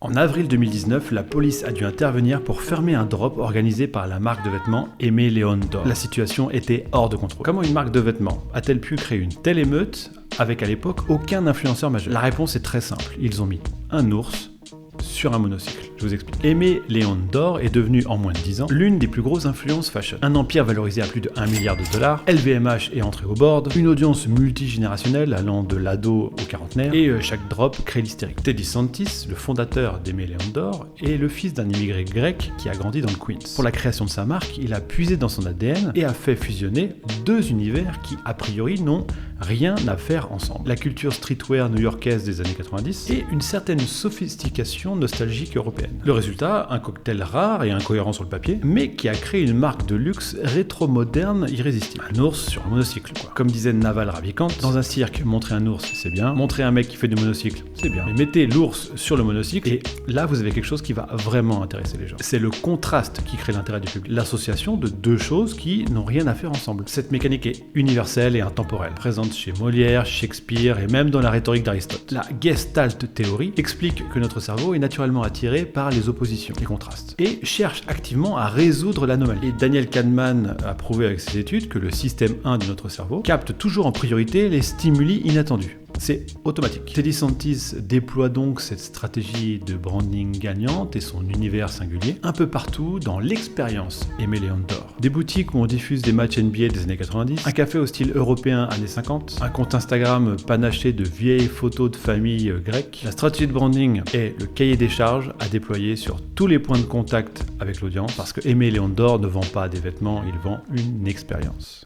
En avril 2019, la police a dû intervenir pour fermer un drop organisé par la marque de vêtements Aimé León d'Or. La situation était hors de contrôle. Comment une marque de vêtements a-t-elle pu créer une telle émeute avec à l'époque aucun influenceur majeur? La réponse est très simple, ils ont mis un ours sur un monocycle. Je vous explique. Aimé León d'Or est devenu en moins de 10 ans l'une des plus grosses influences fashion. Un empire valorisé à plus de 1 milliard de dollars, LVMH est entré au board, une audience multigénérationnelle allant de l'ado au quarantenaire, et chaque drop crée l'hystérique. Teddy Santis, le fondateur d'Aimé León d'Or, est le fils d'un immigré grec qui a grandi dans le Queens. Pour la création de sa marque, il a puisé dans son ADN et a fait fusionner deux univers qui, a priori, n'ont rien à faire ensemble. La culture streetwear new-yorkaise des années 90 et une certaine sophistication nostalgique européenne. Le résultat, un cocktail rare et incohérent sur le papier, mais qui a créé une marque de luxe rétro-moderne irrésistible. Un ours sur un monocycle, quoi. Comme disait Naval Ravikant, dans un cirque, montrer un ours, c'est bien. Montrer un mec qui fait du monocycle, c'est bien. Mais mettez l'ours sur le monocycle et là, vous avez quelque chose qui va vraiment intéresser les gens. C'est le contraste qui crée l'intérêt du public. L'association de deux choses qui n'ont rien à faire ensemble. Cette mécanique est universelle et intemporelle, présente chez Molière, Shakespeare et même dans la rhétorique d'Aristote. La Gestalt théorie explique que notre cerveau est naturellement attiré par les oppositions, les contrastes, et cherche activement à résoudre l'anomalie. Et Daniel Kahneman a prouvé avec ses études que le système 1 de notre cerveau capte toujours en priorité les stimuli inattendus. C'est automatique. Teddy Santis déploie donc cette stratégie de branding gagnante et son univers singulier un peu partout dans l'expérience Aimé León d'Or. Des boutiques où on diffuse des matchs NBA des années 90, un café au style européen années 50, un compte Instagram panaché de vieilles photos de famille grecques. La stratégie de branding est le cahier des charges à déployer sur tous les points de contact avec l'audience parce que Aimé León d'Or ne vend pas des vêtements, il vend une expérience.